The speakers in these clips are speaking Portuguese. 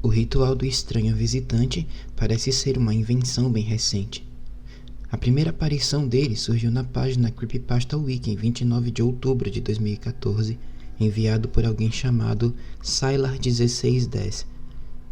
O ritual do estranho visitante parece ser uma invenção bem recente. A primeira aparição dele surgiu na página Creepypasta Wiki em 29 de outubro de 2014, enviado por alguém chamado Sylar1610,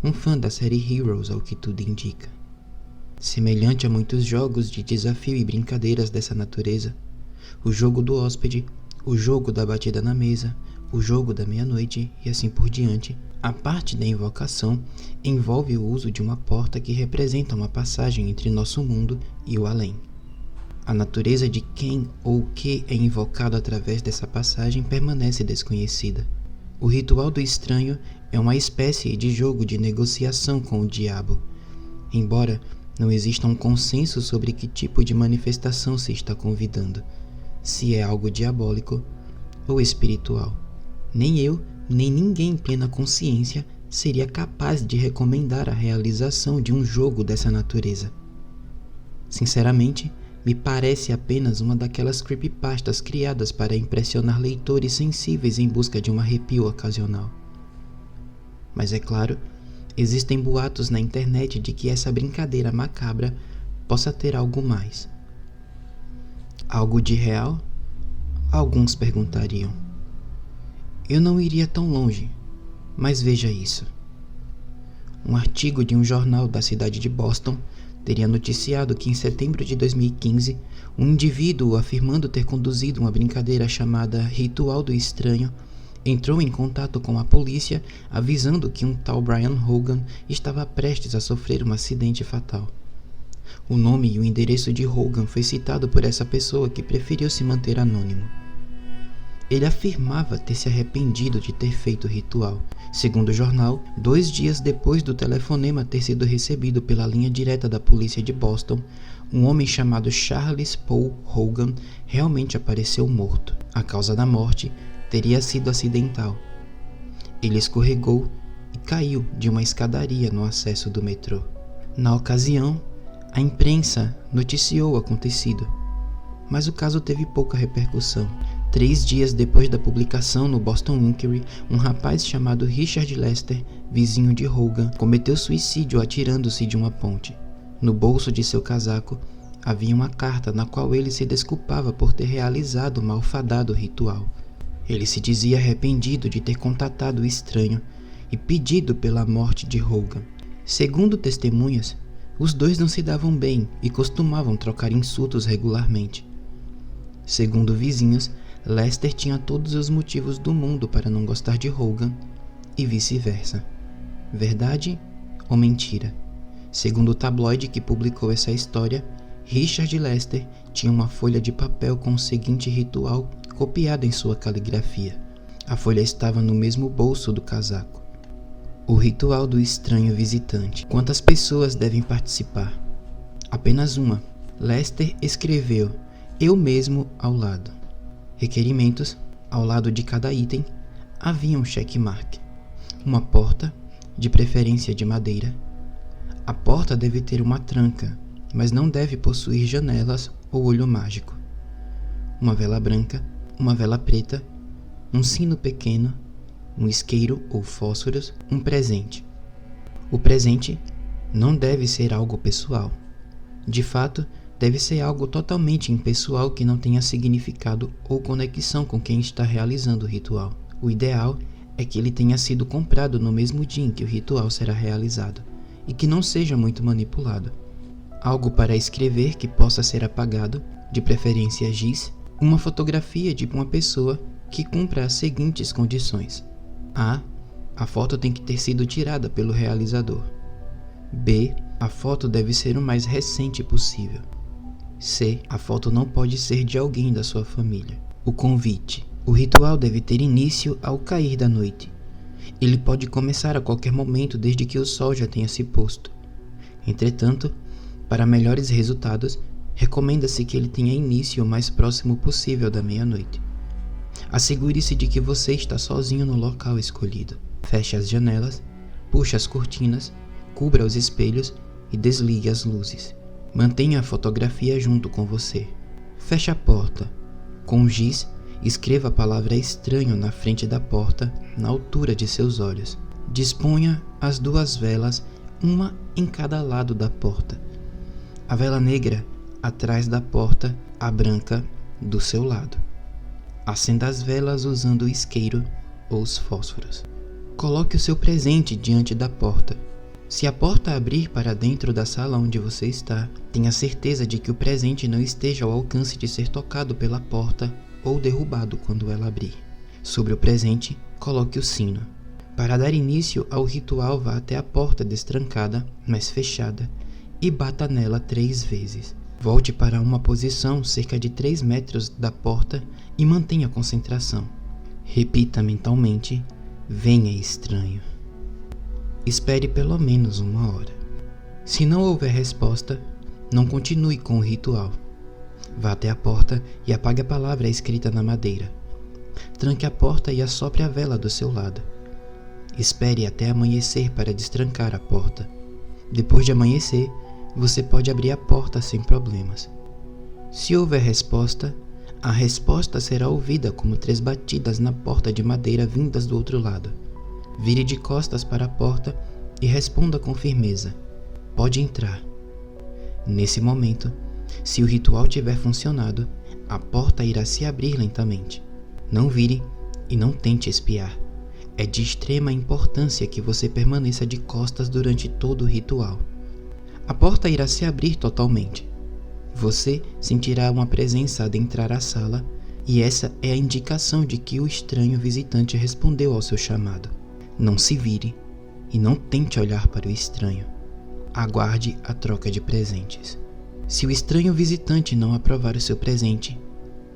um fã da série Heroes ao que tudo indica. Semelhante a muitos jogos de desafio e brincadeiras dessa natureza, o jogo do hóspede, o jogo da batida na mesa, o jogo da meia-noite e assim por diante, a parte da invocação envolve o uso de uma porta que representa uma passagem entre nosso mundo e o além. A natureza de quem ou o que é invocado através dessa passagem permanece desconhecida. O ritual do estranho é uma espécie de jogo de negociação com o diabo, embora não exista um consenso sobre que tipo de manifestação se está convidando, se é algo diabólico ou espiritual. Nem eu, nem ninguém em plena consciência seria capaz de recomendar a realização de um jogo dessa natureza. Sinceramente, me parece apenas uma daquelas creepypastas criadas para impressionar leitores sensíveis em busca de um arrepio ocasional. Mas é claro, existem boatos na internet de que essa brincadeira macabra possa ter algo mais. Algo de real? Alguns perguntariam. Eu não iria tão longe, mas veja isso. Um artigo de um jornal da cidade de Boston teria noticiado que em setembro de 2015, um indivíduo afirmando ter conduzido uma brincadeira chamada Ritual do Estranho entrou em contato com a polícia avisando que um tal Brian Hogan estava prestes a sofrer um acidente fatal. O nome e o endereço de Hogan foi citado por essa pessoa que preferiu se manter anônimo. Ele afirmava ter se arrependido de ter feito o ritual. Segundo o jornal, 2 dias depois do telefonema ter sido recebido pela linha direta da polícia de Boston, um homem chamado Charles Paul Hogan realmente apareceu morto. A causa da morte teria sido acidental. Ele escorregou e caiu de uma escadaria no acesso do metrô. Na ocasião, a imprensa noticiou o acontecido, mas o caso teve pouca repercussão. 3 dias depois da publicação no Boston Inquiry, um rapaz chamado Richard Lester, vizinho de Hogan, cometeu suicídio atirando-se de uma ponte. No bolso de seu casaco havia uma carta na qual ele se desculpava por ter realizado o malfadado ritual. Ele se dizia arrependido de ter contatado o estranho e pedido pela morte de Hogan. Segundo testemunhas, os dois não se davam bem e costumavam trocar insultos regularmente. Segundo vizinhos, Lester tinha todos os motivos do mundo para não gostar de Hogan e vice-versa. Verdade ou mentira? Segundo o tabloide que publicou essa história, Richard Lester tinha uma folha de papel com o seguinte ritual copiado em sua caligrafia. A folha estava no mesmo bolso do casaco. O ritual do estranho visitante. Quantas pessoas devem participar? Apenas uma. Lester escreveu "eu mesmo" ao lado. Requerimentos: ao lado de cada item havia um checkmark. Uma porta, de preferência de madeira. A porta deve ter uma tranca, mas não deve possuir janelas ou olho mágico. Uma vela branca, uma vela preta, um sino pequeno, um isqueiro ou fósforos, um presente. O presente não deve ser algo pessoal. De fato, deve ser algo totalmente impessoal que não tenha significado ou conexão com quem está realizando o ritual. O ideal é que ele tenha sido comprado no mesmo dia em que o ritual será realizado e que não seja muito manipulado. Algo para escrever que possa ser apagado, de preferência giz. Uma fotografia de uma pessoa que cumpra as seguintes condições. A. A foto tem que ter sido tirada pelo realizador. B. A foto deve ser o mais recente possível. C. A foto não pode ser de alguém da sua família. O convite. O ritual deve ter início ao cair da noite. Ele pode começar a qualquer momento desde que o sol já tenha se posto. Entretanto, para melhores resultados, recomenda-se que ele tenha início o mais próximo possível da meia-noite. Assegure-se de que você está sozinho no local escolhido. Feche as janelas, puxe as cortinas, cubra os espelhos e desligue as luzes. Mantenha a fotografia junto com você. Feche a porta. Com giz, escreva a palavra estranho na frente da porta, na altura de seus olhos. Disponha as 2 velas, uma em cada lado da porta. A vela negra atrás da porta, a branca do seu lado. Acenda as velas usando o isqueiro ou os fósforos. Coloque o seu presente diante da porta. Se a porta abrir para dentro da sala onde você está, tenha certeza de que o presente não esteja ao alcance de ser tocado pela porta ou derrubado quando ela abrir. Sobre o presente, coloque o sino. Para dar início ao ritual, vá até a porta destrancada, mas fechada, e bata nela 3 vezes. Volte para uma posição cerca de 3 metros da porta e mantenha a concentração. Repita mentalmente: venha estranho. Espere pelo menos 1 hora. Se não houver resposta, não continue com o ritual. Vá até a porta e apague a palavra escrita na madeira. Tranque a porta e assopre a vela do seu lado. Espere até amanhecer para destrancar a porta. Depois de amanhecer, você pode abrir a porta sem problemas. Se houver resposta, a resposta será ouvida como 3 batidas na porta de madeira vindas do outro lado. Vire de costas para a porta e responda com firmeza: pode entrar. Nesse momento, se o ritual tiver funcionado, a porta irá se abrir lentamente. Não vire e não tente espiar. É de extrema importância que você permaneça de costas durante todo o ritual. A porta irá se abrir totalmente. Você sentirá uma presença adentrar a sala e essa é a indicação de que o estranho visitante respondeu ao seu chamado. Não se vire e não tente olhar para o estranho. Aguarde a troca de presentes. Se o estranho visitante não aprovar o seu presente,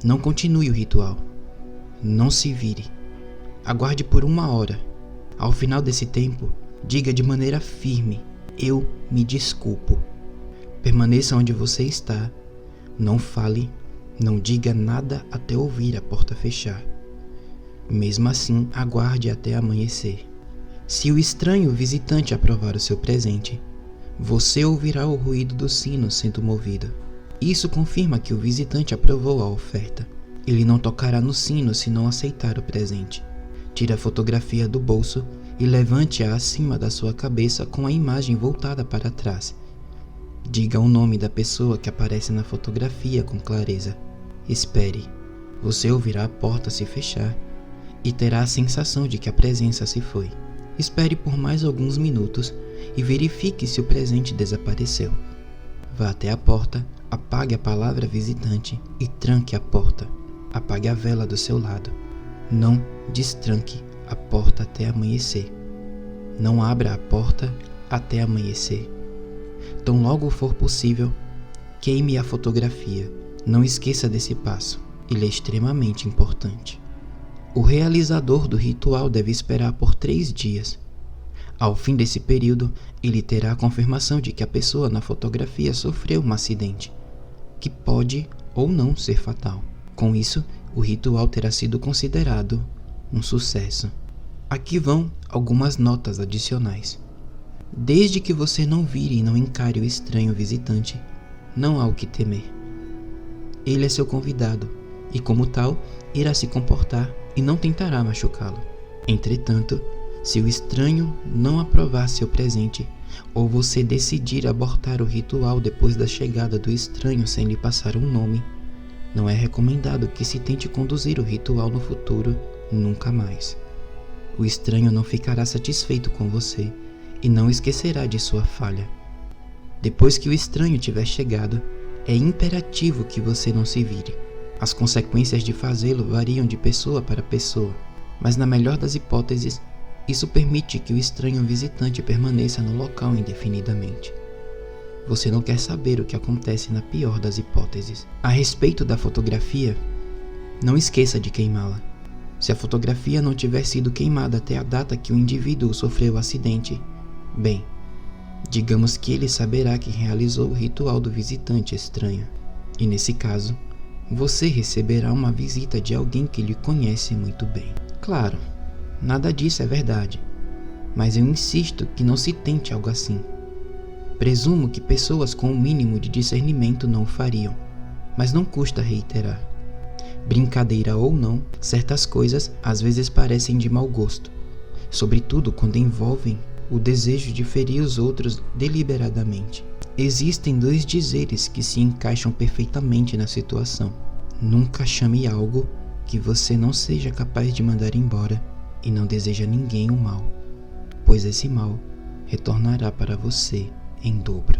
não continue o ritual. Não se vire. Aguarde por 1 hora. Ao final desse tempo, diga de maneira firme: eu me desculpo. Permaneça onde você está. Não fale, não diga nada até ouvir a porta fechar. Mesmo assim, aguarde até amanhecer. Se o estranho visitante aprovar o seu presente, você ouvirá o ruído do sino sendo movido. Isso confirma que o visitante aprovou a oferta. Ele não tocará no sino se não aceitar o presente. Tire a fotografia do bolso e levante-a acima da sua cabeça com a imagem voltada para trás. Diga o nome da pessoa que aparece na fotografia com clareza. Espere. Você ouvirá a porta se fechar e terá a sensação de que a presença se foi. Espere por mais alguns minutos e verifique se o presente desapareceu. Vá até a porta, apague a palavra visitante e tranque a porta. Apague a vela do seu lado. Não destranque a porta até amanhecer. Não abra a porta até amanhecer. Tão logo for possível, queime a fotografia. Não esqueça desse passo, ele é extremamente importante. O realizador do ritual deve esperar por 3 dias. Ao fim desse período, ele terá a confirmação de que a pessoa na fotografia sofreu um acidente, que pode ou não ser fatal. Com isso, o ritual terá sido considerado um sucesso. Aqui vão algumas notas adicionais. Desde que você não vire e não encare o estranho visitante, não há o que temer. Ele é seu convidado e, como tal, irá se comportar e não tentará machucá-lo. Entretanto, se o estranho não aprovar seu presente, ou você decidir abortar o ritual depois da chegada do estranho sem lhe passar um nome, não é recomendado que se tente conduzir o ritual no futuro nunca mais. O estranho não ficará satisfeito com você e não esquecerá de sua falha. Depois que o estranho tiver chegado, é imperativo que você não se vire. As consequências de fazê-lo variam de pessoa para pessoa, mas na melhor das hipóteses, isso permite que o estranho visitante permaneça no local indefinidamente. Você não quer saber o que acontece na pior das hipóteses. A respeito da fotografia, não esqueça de queimá-la. Se a fotografia não tiver sido queimada até a data que o indivíduo sofreu o acidente, bem, digamos que ele saberá que realizou o ritual do visitante estranho. E nesse caso, você receberá uma visita de alguém que lhe conhece muito bem. Claro, nada disso é verdade, mas eu insisto que não se tente algo assim. Presumo que pessoas com um mínimo de discernimento não o fariam, mas não custa reiterar. Brincadeira ou não, certas coisas às vezes parecem de mau gosto. sobretudo quando envolvem o desejo de ferir os outros deliberadamente. Existem dois dizeres que se encaixam perfeitamente na situação: nunca chame algo que você não seja capaz de mandar embora, e não deseja a ninguém o mal, pois esse mal retornará para você em dobro.